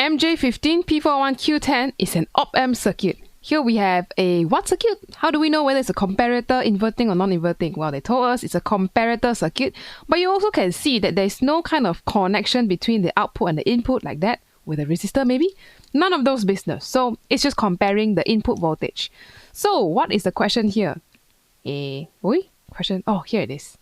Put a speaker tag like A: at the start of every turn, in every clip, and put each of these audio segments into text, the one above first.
A: MJ15 P41 Q10 is an op-amp circuit. Here we have a what circuit? How do we know whether it's a comparator, inverting or non-inverting? Well, they told us it's a comparator circuit, but you also can see that there's no kind of connection between the output and the input like that, with a resistor maybe. None of those business. So it's just comparing the input voltage. So what is the question here? Question. Oh, here it is.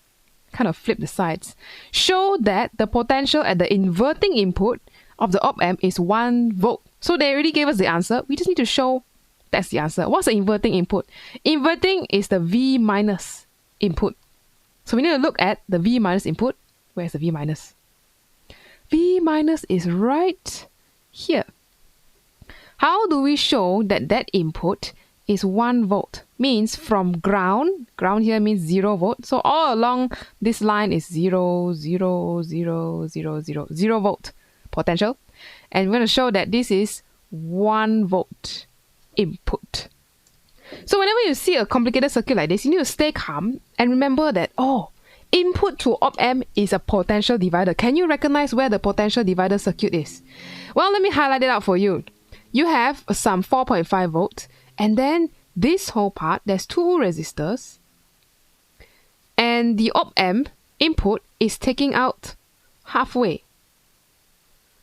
A: Kind of flip the sides. Show that the potential at the inverting input of the op-amp is 1 volt. So they already gave us the answer. We just need to show that's the answer. What's the inverting input? Inverting is the V minus input. So we need to look at the V minus input. Where's the V minus? V minus is right here. How do we show that that input is 1 volt? Means from ground here means 0 volt. So all along this line is 0, 0, 0, 0, 0, 0 volt potential. And we're going to show that this is 1 volt input. So whenever you see a complicated circuit like this, you need to stay calm and remember that, oh, input to op-amp is a potential divider. Can you recognize where the potential divider circuit is? Well, let me highlight it out for you. You have some 4.5 volts, and then this whole part, there's 2 resistors, and the op-amp input is taking out halfway.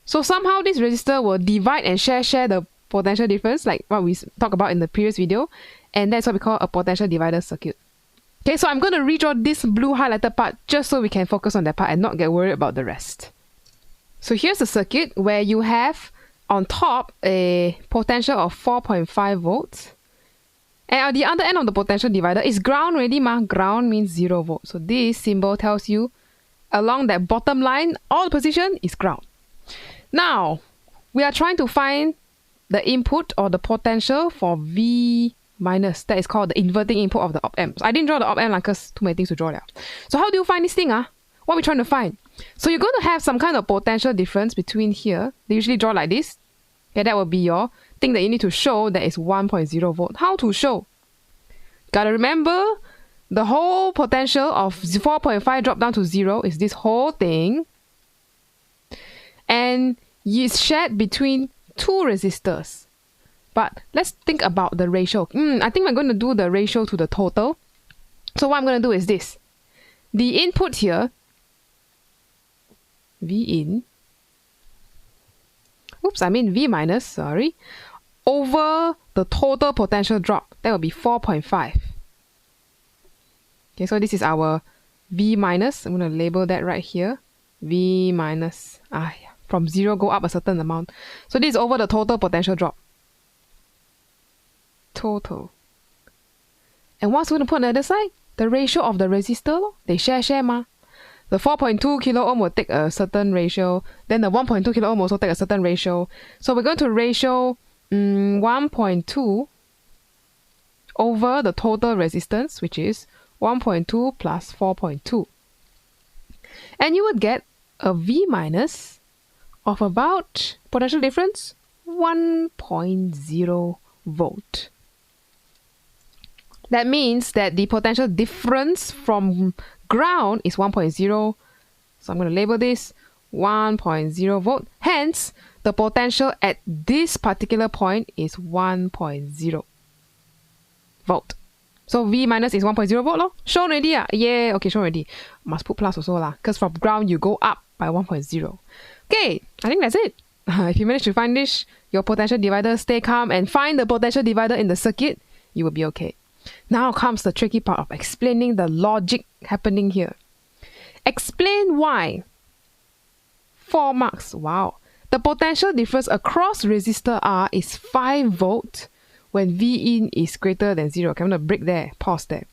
A: So somehow this resistor will divide and share the potential difference, like what we talked about in the previous video, and that's what we call a potential divider circuit. Okay, so I'm going to redraw this blue highlighted part just so we can focus on that part and not get worried about the rest. So here's the circuit where you have on top a potential of 4.5 volts. And at the other end of the potential divider is ground already, ground means 0 volt. So this symbol tells you along that bottom line, all the position is ground. Now, we are trying to find the input or the potential for V minus. That is called the inverting input of the op-amp. So I didn't draw the op-amp because too many things to draw there. So how do you find this thing? What are we trying to find? So you're going to have some kind of potential difference between here. They usually draw like this. Okay, that will be your thing that you need to show that is 1.0 volt. How to show? Gotta remember the whole potential of 4.5 drop down to 0 is this whole thing. And it's shared between 2 resistors. But let's think about the ratio. I think we're going to do the ratio to the total. So what I'm going to do is this. The input here, V in, V minus, sorry, over the total potential drop. That will be 4.5. Okay, so this is our V minus. I'm going to label that right here. V minus. From 0 go up a certain amount. So this is over the total potential drop. Total. And what's going to put on the other side? The ratio of the resistor. They share ma. The 4.2 kilo ohm will take a certain ratio. Then the 1.2 kilo ohm also take a certain ratio. So we're going to ratio 1.2 over the total resistance, which is 1.2 plus 4.2. And you would get a V minus of about, potential difference, 1.0 volt. That means that the potential difference from ground is 1.0. So I'm going to label this 1.0 volt. Hence, the potential at this particular point is 1.0 volt. So V minus is 1.0 volt lor. Shown already Yeah, okay, shown already. Must put plus also lah. Because from ground you go up by 1.0. Okay, I think that's it. If you manage to find this, your potential divider, stay calm and find the potential divider in the circuit, you will be okay. Now comes the tricky part of explaining the logic happening here. Explain why. 4 marks. Wow. The potential difference across resistor R is 5 volt when V in is greater than 0. Okay, I'm going to break there. Pause there.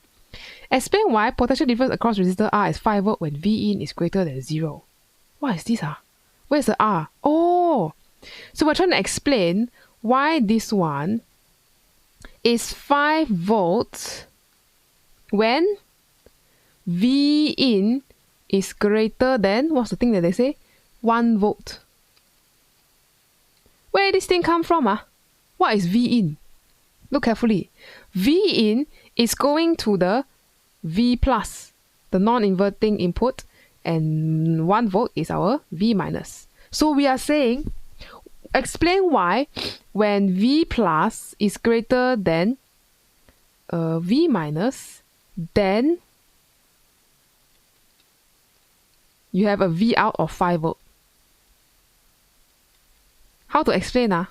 A: Explain why potential difference across resistor R is 5 volt when V in is greater than 0. What is this? Where's the R? Oh! So we're trying to explain why this one is 5 volts when V in is greater than, what's the thing that they say? 1 volt. Where did this thing come from? What is V in? Look carefully. V in is going to the V plus, the non-inverting input, and 1 volt is our V minus. So we are saying explain why when V plus is greater than V minus, then you have a V out of 5 volt. How to explain?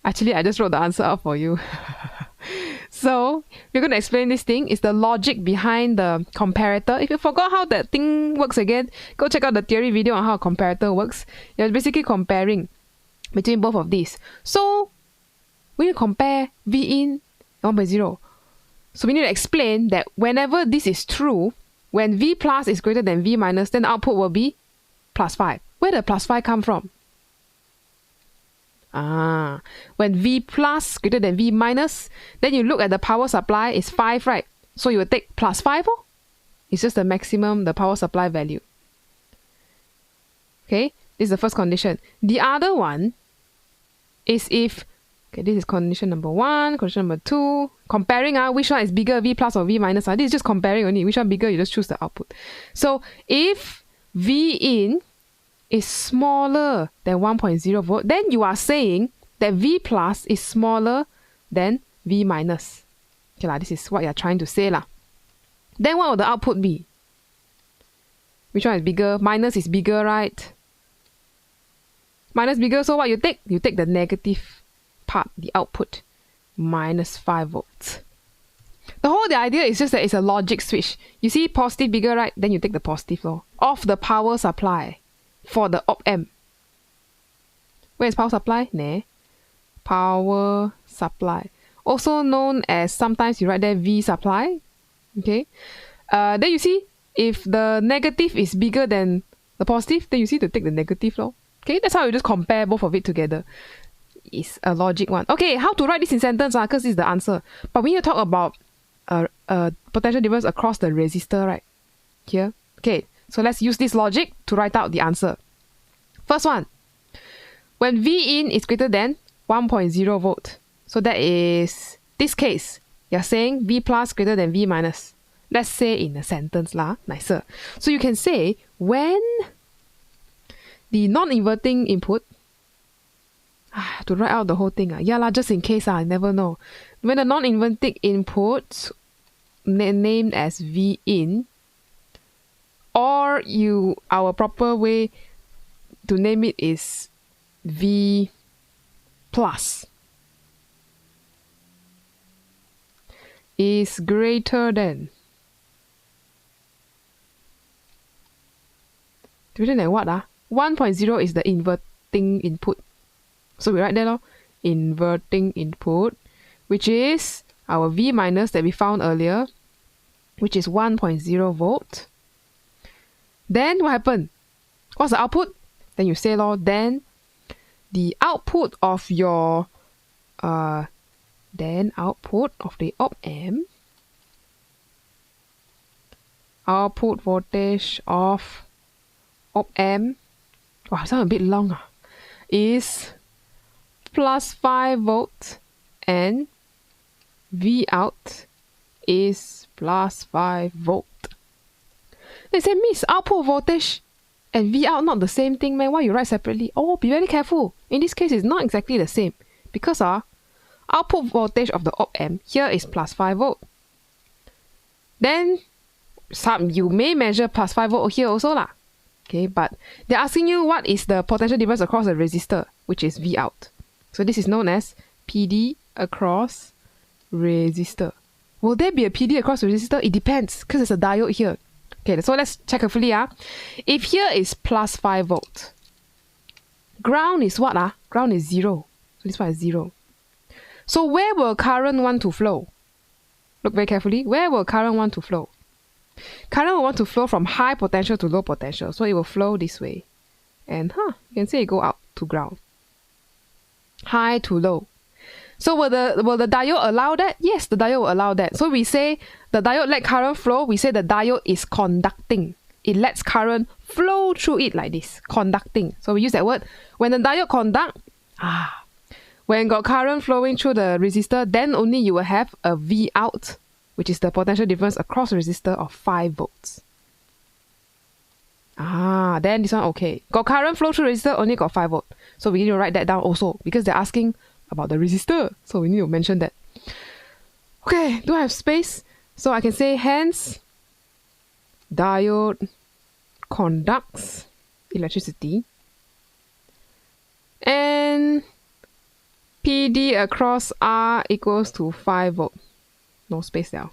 A: Actually, I just wrote the answer out for you. So, we're going to explain this thing. It's the logic behind the comparator. If you forgot how that thing works again, go check out the theory video on how a comparator works. You're basically comparing between both of these. So, we need to compare V in and 1.0. So, we need to explain that whenever this is true, when V plus is greater than V minus, then the output will be plus 5. Where did plus 5 come from? When V plus greater than V minus, then you look at the power supply is 5, right? So you will take plus 5. It's just the maximum, the power supply value. Okay, this is the first condition. The other one is if, okay, this is condition number 1, condition number 2. Comparing which one is bigger, V plus or V minus. This is just comparing only. Which one bigger, you just choose the output. So if V in is smaller than 1.0 volt, then you are saying that V plus is smaller than V minus. Okay, this is what you're trying to say. Then what will the output be? Which one is bigger? Minus is bigger, right? Minus bigger, so what you take? You take the negative part, the output, minus 5 volts. The idea is just that it's a logic switch. You see positive bigger, right? Then you take the positive of the power supply for the op-amp. Where is power supply? Power supply. Also known as, sometimes you write there V supply. Okay. Then you see, if the negative is bigger than the positive, then you see to take the negative. Okay, that's how you just compare both of it together. It's a logic one. Okay, how to write this in sentence? Because this is the answer. But we need to talk about potential difference across the resistor, right? Here. Okay. So let's use this logic to write out the answer. First one, when V in is greater than 1.0 volt. So that is this case. You're saying V plus greater than V minus. Let's say in a sentence nicer. So you can say when the non-inverting input, to write out the whole thing. Just in case I never know. When the non-inverting input named as V in, or our proper way to name it is V plus, is greater than what? 1.0 is the inverting input. So we write there, inverting input, which is our V minus that we found earlier, which is 1.0 volt. Then what happened? What's the output? Then you say, then the output of your, output of the op-amp, output voltage of op-amp, wow, sounds a bit long, is plus 5 volts and V out is plus 5 volt. They say, Miss, output voltage and V out not the same thing, man. Why you write separately? Be very careful. In this case, it's not exactly the same. Because output voltage of the op-amp here is plus 5 volt. Then you may measure plus 5 volt here also Okay, but they're asking you what is the potential difference across the resistor, which is V out. So this is known as PD across resistor. Will there be a PD across resistor? It depends, because there's a diode here. Okay, so let's check carefully. If here is plus 5 volt, ground is what? Ground is 0. So this one is 0. So where will current want to flow? Look very carefully. Where will current want to flow? Current will want to flow from high potential to low potential. So it will flow this way. And you can say it go out to ground. High to low. So will the diode allow that? Yes, the diode will allow that. So we say the diode let current flow. We say the diode is conducting. It lets current flow through it like this. Conducting. So we use that word. When the diode conduct, when got current flowing through the resistor, then only you will have a V out, which is the potential difference across the resistor of 5 volts. Then this one okay. Got current flow through resistor, only got 5 volt. So we need to write that down also because they're asking about the resistor. So we need to mention that. Okay, do I have space? So I can say hence diode conducts electricity and PD across R equals to 5 volt. No space now.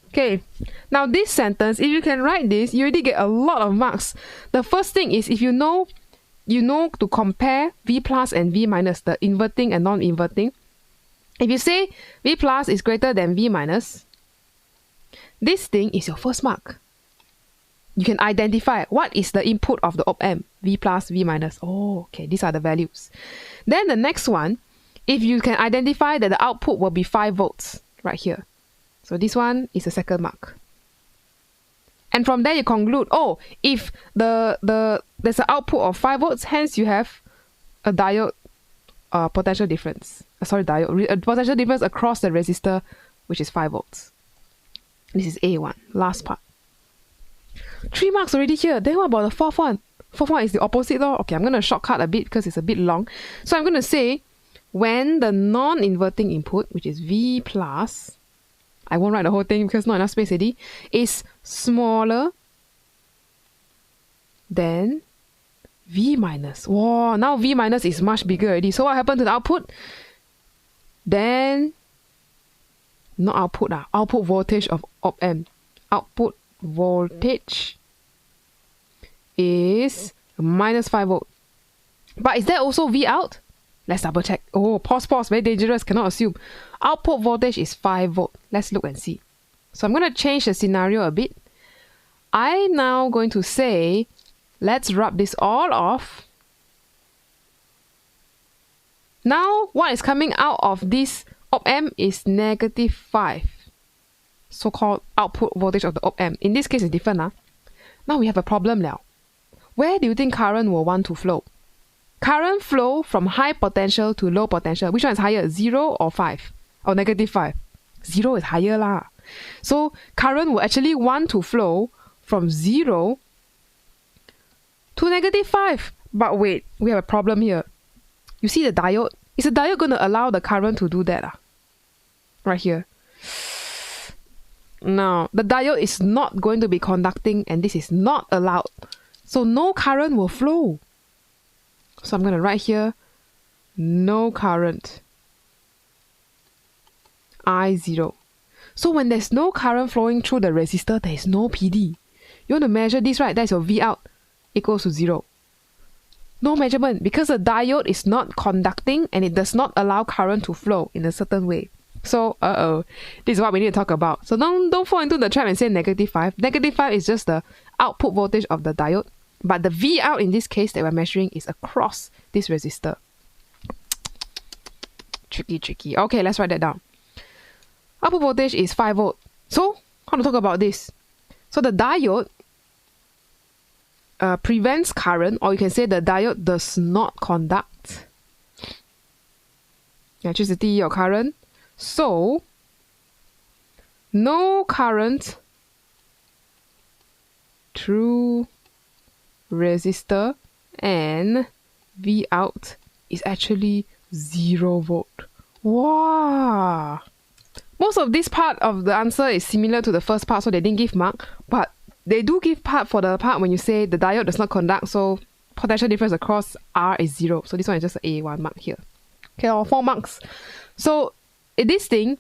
A: Okay, now this sentence, if you can write this, you already get a lot of marks. The first thing is if you know to compare V plus and V minus, the inverting and non-inverting. If you say V plus is greater than V minus, this thing is your first mark. You can identify what is the input of the op-amp, V plus, V minus. Oh, okay, these are the values. Then the next one, if you can identify that the output will be 5 volts right here. So this one is a second mark. And from there you conclude, oh, if there's an output of 5 volts, hence you have a diode potential difference. Potential difference across the resistor, which is 5 volts. This is A1, last part. 3 marks already here. Then what about the fourth one? Fourth one is the opposite though. Okay, I'm going to shortcut a bit because it's a bit long. So I'm going to say when the non-inverting input, which is V plus, I won't write the whole thing because not enough space already, is smaller than V minus. Wow, now V minus is much bigger already. So what happened to the output? Then, not output, output voltage of op-amp. Output voltage is minus 5 volt. But is that also V out? Let's double check. Oh, pause, very dangerous, cannot assume. Output voltage is 5 volt. Let's look and see. So I'm going to change the scenario a bit. I'm now going to say, let's rub this all off. Now, what is coming out of this op-amp is -5. So-called output voltage of the op-amp. In this case, it's different. Now we have a problem now. Where do you think current will want to flow? Current flow from high potential to low potential. Which one is higher, 0 or 5? Or -5? 0 is higher lah. So current will actually want to flow from 0 to -5. But wait, we have a problem here. You see the diode? Is the diode going to allow the current to do that? Right here. No, the diode is not going to be conducting and this is not allowed. So no current will flow. So I'm going to write here, no current, I0. So when there's no current flowing through the resistor, there is no PD. You want to measure this, right? That's your VOUT equals to 0. No measurement because the diode is not conducting and it does not allow current to flow in a certain way. So, this is what we need to talk about. So don't fall into the trap and say -5. -5 is just the output voltage of the diode. But the VOUT in this case that we're measuring is across this resistor. Tricky. Okay, let's write that down. Output voltage is 5 volt. So, how to talk about this? So the diode prevents current, or you can say the diode does not conduct electricity or current. So, no current through resistor and VOUT is actually 0 volt. Wow! Most of this part of the answer is similar to the first part, so they didn't give mark, but they do give part for the part when you say the diode does not conduct, so potential difference across R is 0. So this one is just an A1 mark here. Okay, or 4 marks. So in this thing,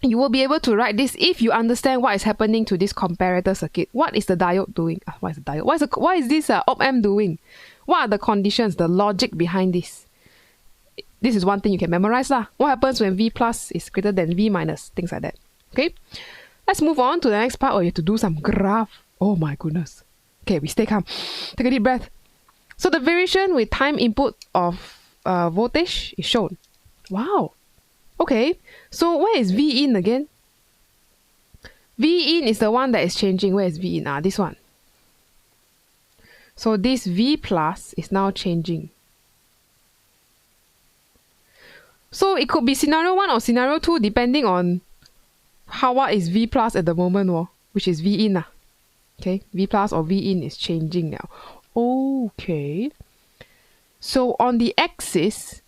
A: you will be able to write this if you understand what is happening to this comparator circuit. What is the diode doing? What is the diode? What is this op-amp doing? What are the conditions, the logic behind this? This is one thing you can memorize lah. What happens when V plus is greater than V minus? Things like that. Okay? Let's move on to the next part where you have to do some graph. Oh my goodness. Okay, we stay calm. Take a deep breath. So the variation with time input of voltage is shown. Wow. Okay, so where is V in again? V in is the one that is changing. Where is V in? This one. So this V plus is now changing. So it could be scenario 1 or scenario 2 depending on what is V plus at the moment, which is V in. Okay, V plus or V in is changing now. Okay. So on the axis,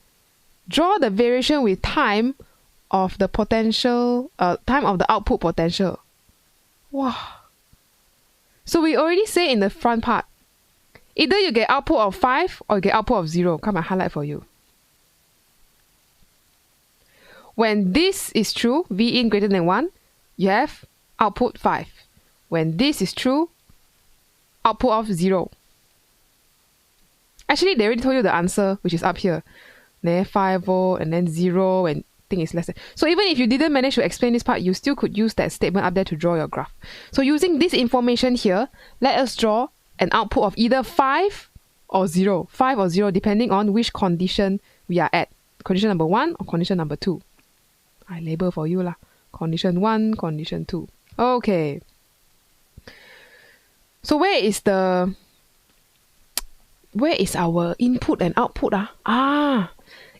A: draw the variation with time of the potential, time of the output potential. Wow. So we already say in the front part, either you get output of 5 or you get output of 0. Come and highlight for you. When this is true, V in greater than 1, you have output 5. When this is true, output of 0. Actually, they already told you the answer, which is up here. Then 5 volt and then 0 when thing is less than. So even if you didn't manage to explain this part, you still could use that statement up there to draw your graph. So using this information here, let us draw an output of either 5 or 0. 5 or 0 depending on which condition we are at. Condition number 1 or condition number 2. I label for you lah. Condition 1, condition 2. Okay. So where is our input and output?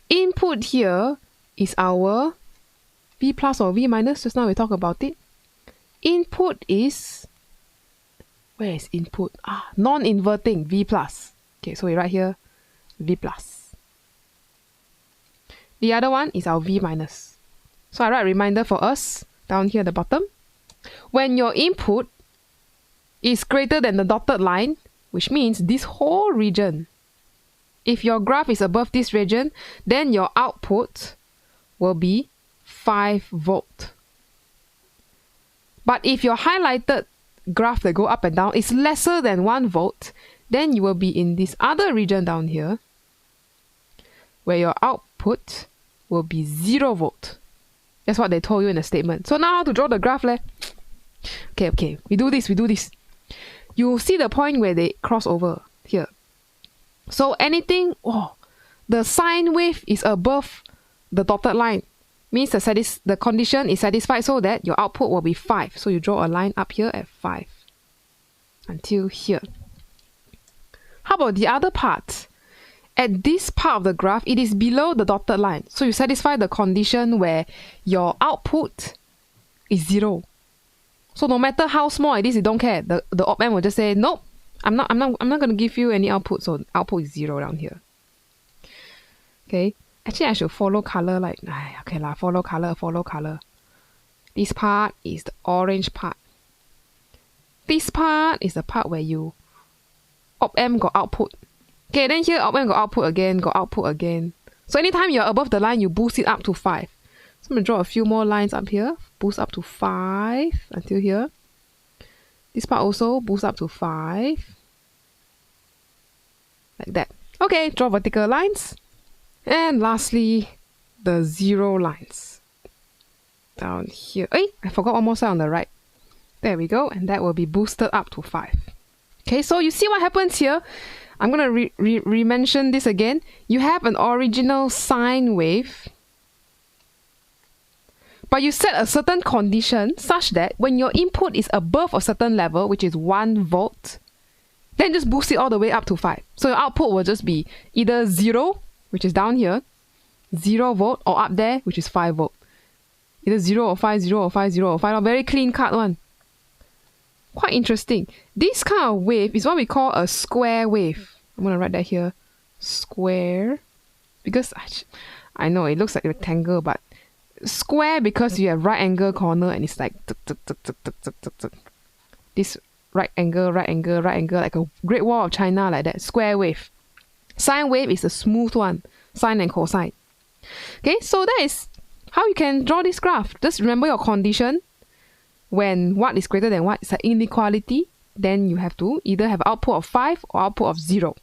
A: Input here is our V plus or V minus. Just now we talked about it. Input is, where is input? Non-inverting, V plus. Okay, so we write here V plus. The other one is our V minus. So I write a reminder for us down here at the bottom. When your input is greater than the dotted line, which means this whole region, if your graph is above this region, then your output will be 5 volt. But if your highlighted graph that go up and down is lesser than 1 volt, then you will be in this other region down here, where your output will be 0 volt. That's what they told you in the statement. So now how to draw the graph leh? Okay. We do this. You see the point where they cross over here. So anything, the sine wave is above the dotted line. Means the condition is satisfied so that your output will be 5. So you draw a line up here at 5. Until here. How about the other part? At this part of the graph, it is below the dotted line. So you satisfy the condition where your output is 0. So no matter how small it is, you don't care. The op-amp will just say, nope, I'm not going to give you any output. So output is 0 down here. Okay. Actually, I should follow color like, okay lah, follow color. This part is the orange part. This part is the part where you op-amp got output. Okay, then here op-amp got output again. So anytime you're above the line, you boost it up to 5. So I'm going to draw a few more lines up here. Boost up to 5 until here. This part also boost up to 5. Like that. Okay, draw vertical lines. And lastly, the 0 lines. Down here. I forgot one more side on the right. There we go. And that will be boosted up to 5. Okay, so you see what happens here? I'm going to re-mention this again. You have an original sine wave. But you set a certain condition such that when your input is above a certain level, which is 1 volt, then just boost it all the way up to 5. So your output will just be either 0, which is down here, 0 volt, or up there, which is 5 volt. Either 0 or 5, 0 or 5, 0 or 5. A very clean cut one. Quite interesting. This kind of wave is what we call a square wave. I'm going to write that here. Square. Because I know it looks like a rectangle, but square because you have right angle corner and it's like this right angle, like a Great Wall of China like that. Square wave. Sine wave is a smooth one. Sine and cosine. Okay, so that is how you can draw this graph. Just remember your condition. When what is greater than what is an inequality, then you have to either have output of 5 or output of 0.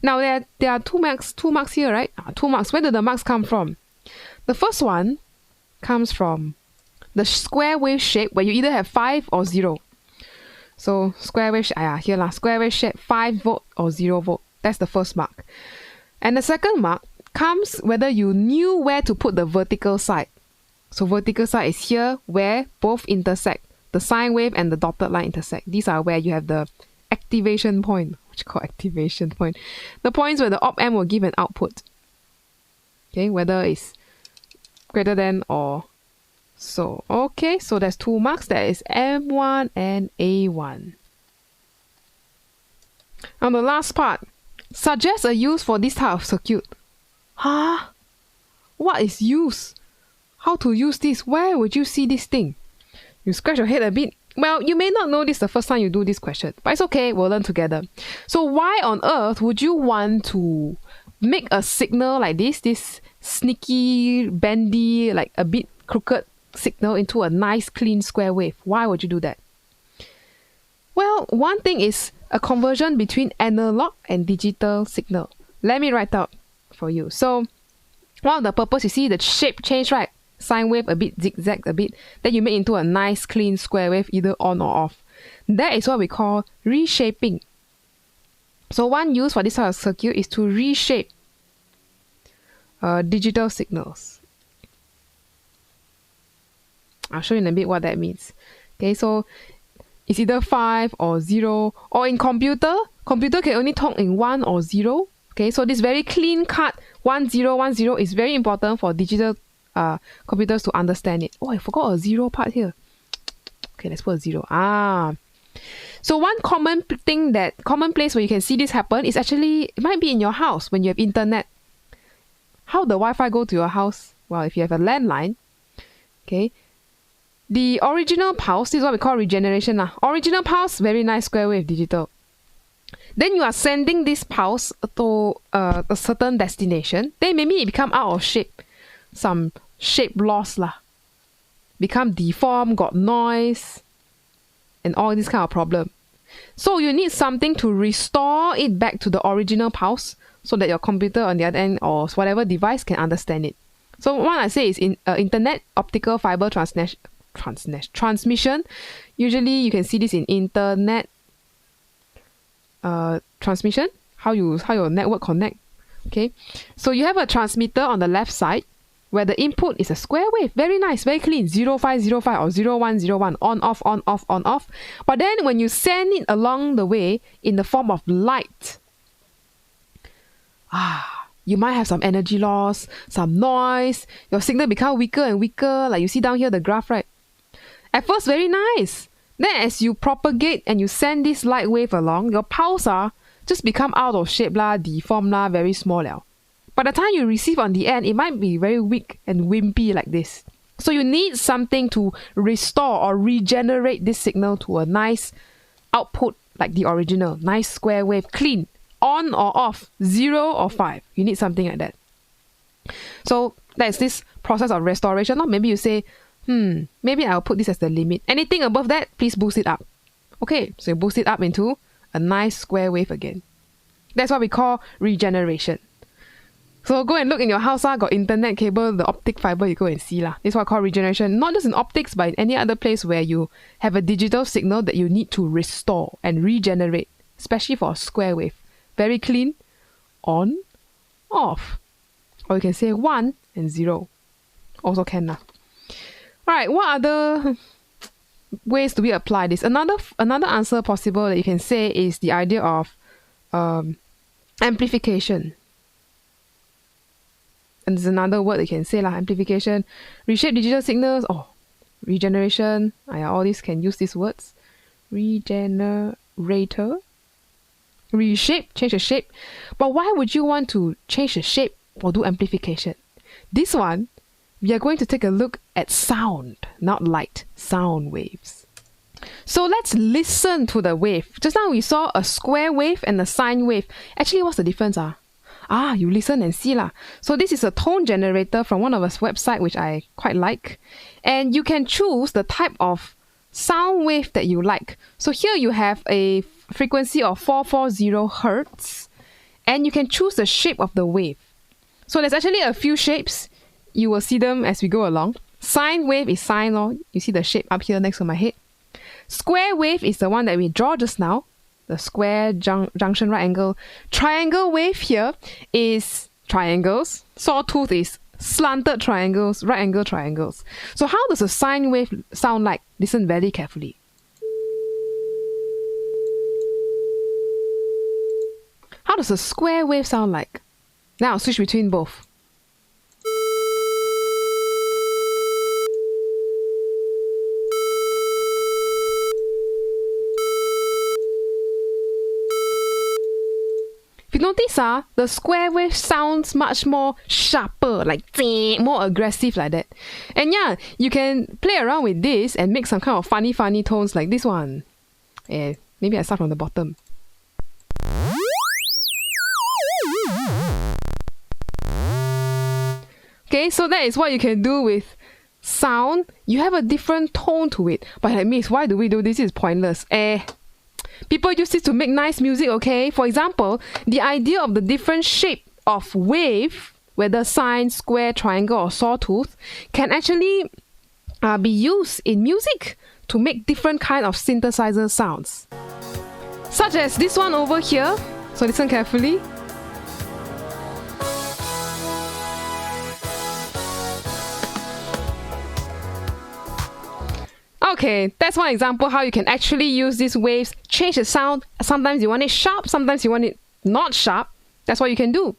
A: Now there are two marks here, right? 2 marks. Where do the marks come from? The first one comes from the square wave shape where you either have 5 or 0. So square wave here lah, square wave shape 5 volt or 0 volt. That's the first mark. And the second mark comes whether you knew where to put the vertical side. So vertical side is here where both intersect. The sine wave and the dotted line intersect. These are where you have the activation point. What you call activation point? The points where the op-amp will give an output. Okay, whether it's greater than or so. Okay, so there's 2 marks. That is M1 and A1. Now the last part, Suggest a use for this type of circuit. Huh? What is use? How to use this? Where would you see this thing? You scratch your head a bit. Well, you may not know this the first time you do this question, but it's okay, we'll learn together. So why on earth would you want to make a signal like this sneaky, bendy, like a bit crooked signal into a nice, clean square wave? Why would you do that? Well, one thing is a conversion between analog and digital signal. Let me write out for you. So one of the purpose, you see the shape change, right? Sine wave a bit, zigzag a bit, then you make into a nice clean square wave, either on or off. That is what we call reshaping. So one use for this type of circuit is to reshape digital signals. I'll show you in a bit what that means. Okay, so it's either 5 or 0, or in computer can only talk in 1 or 0. Okay, so this very clean cut 1 0 1 0 is very important for digital computers to understand it. Oh, I forgot a 0 part here. Okay, let's put a 0. So one common place where you can see this happen is actually, it might be in your house when you have internet. How the Wi-Fi go to your house? Well, if you have a landline, okay, the original pulse, this is what we call regeneration. Original pulse, very nice square wave digital. Then you are sending this pulse to a certain destination. Then maybe it become out of shape. Some shape loss become deformed, got noise, and all this kind of problem. So you need something to restore it back to the original pulse so that your computer on the other end or whatever device can understand it. So what I say is in internet optical fiber transmission. Usually you can see this in internet transmission, how your network connect. Okay, so you have a transmitter on the left side where the input is a square wave, very nice, very clean, 0505 or 0101, on off on off on off. But then when you send it along the way in the form of light, you might have some energy loss, some noise, your signal become weaker and weaker, like you see down here the graph, right? At first very nice, then as you propagate and you send this light wave along, your pulse just become out of shape deformed very small. By the time you receive on the end, it might be very weak and wimpy like this. So you need something to restore or regenerate this signal to a nice output like the original, nice square wave, clean, on or off, 0 or 5. You need something like that. So that's this process of restoration. Or maybe you say, maybe I'll put this as the limit. Anything above that, please boost it up. Okay, so you boost it up into a nice square wave again. That's what we call regeneration. So go and look in your house, got internet cable, the optic fiber, you go and see. This is what I call regeneration. Not just in optics, but in any other place where you have a digital signal that you need to restore and regenerate, especially for a square wave. Very clean, on, off. Or you can say 1 and 0. Also can. Alright, what other ways do we apply this? Another answer possible that you can say is the idea of amplification. And there's another word you can say amplification. Reshape digital signals. Regeneration. All these can use these words. Regenerator. Reshape, change the shape. But why would you want to change the shape or do amplification? This one, we are going to take a look at sound, not light, sound waves. So let's listen to the wave. Just now we saw a square wave and a sine wave. Actually, what's the difference? You listen and see . So this is a tone generator from one of us website, which I quite like. And you can choose the type of sound wave that you like. So here you have a frequency of 440 Hertz. And you can choose the shape of the wave. So there's actually a few shapes. You will see them as we go along. Sine wave is sine. You see the shape up here next to my head. Square wave is the one that we draw just now. The square junction right angle. Triangle wave here is triangles. Sawtooth is slanted triangles, right angle triangles. So how does a sine wave sound like? Listen very carefully. How does a square wave sound like? Now I'll switch between both. If you notice the square wave sounds much more sharper, like more aggressive like that. And yeah, you can play around with this and make some kind of funny tones like this one. Maybe I start from the bottom. Okay, so that is what you can do with sound. You have a different tone to it. But like, Miss, why do we do this? It's pointless. People use this to make nice music, okay? For example, the idea of the different shape of wave, whether sine, square, triangle, or sawtooth, can actually be used in music to make different kind of synthesizer sounds. Such as this one over here. So listen carefully. Okay, that's one example how you can actually use these waves, change the sound. Sometimes you want it sharp, sometimes you want it not sharp. That's what you can do.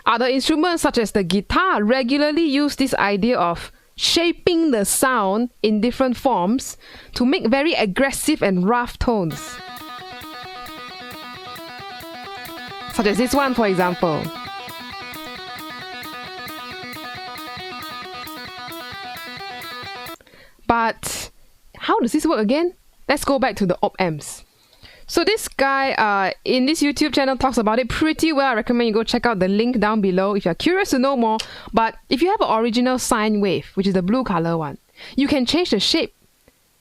A: Other instruments such as the guitar regularly use this idea of shaping the sound in different forms to make very aggressive and rough tones. Such as this one, for example. But how does this work again? Let's go back to the op-amps. So this guy in this YouTube channel talks about it pretty well. I recommend you go check out the link down below if you're curious to know more. But if you have an original sine wave, which is the blue color one, you can change the shape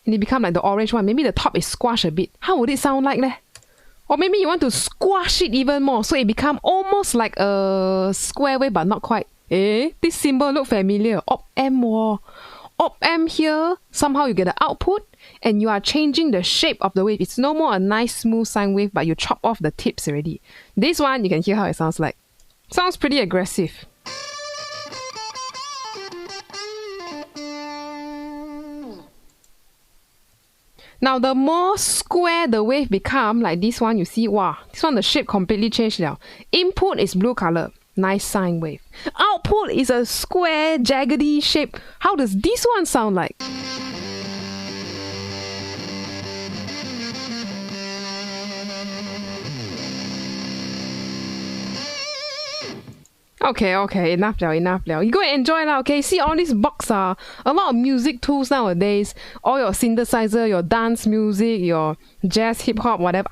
A: and it become like the orange one. Maybe the top is squashed a bit. How would it sound like leh? Or maybe you want to squash it even more so it become almost like a square wave but not quite. This symbol look familiar. Op-amp. Op-amp here, somehow you get the output and you are changing the shape of the wave. It's no more a nice smooth sine wave, but you chop off the tips already. This one, you can hear how it sounds like. Sounds pretty aggressive. Now, the more square the wave become, like this one, you see, wow, this one the shape completely changed now. Input is blue color. Nice sine wave. Output is a square, jaggedy shape. How does this one sound like? Okay, enough now. You go and enjoy now, okay? See all these box a lot of music tools nowadays. All your synthesizer, your dance music, your jazz, hip hop, whatever.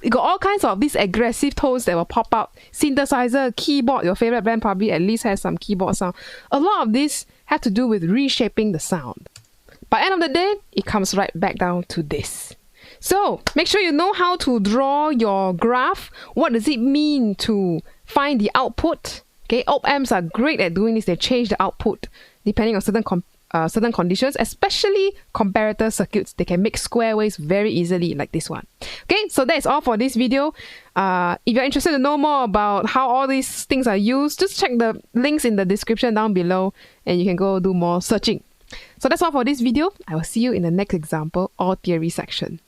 A: You got all kinds of these aggressive tones that will pop out. Synthesizer, keyboard, your favorite band probably at least has some keyboard sound. A lot of this have to do with reshaping the sound. By end of the day, it comes right back down to this. So, make sure you know how to draw your graph. What does it mean to find the output? Okay, op-amps are great at doing this. They change the output depending on certain conditions, especially comparator circuits. They can make square waves very easily like this one. Okay, so that's all for this video. If you're interested to know more about how all these things are used, just check the links in the description down below and you can go do more searching. So that's all for this video. I will see you in the next example or theory section.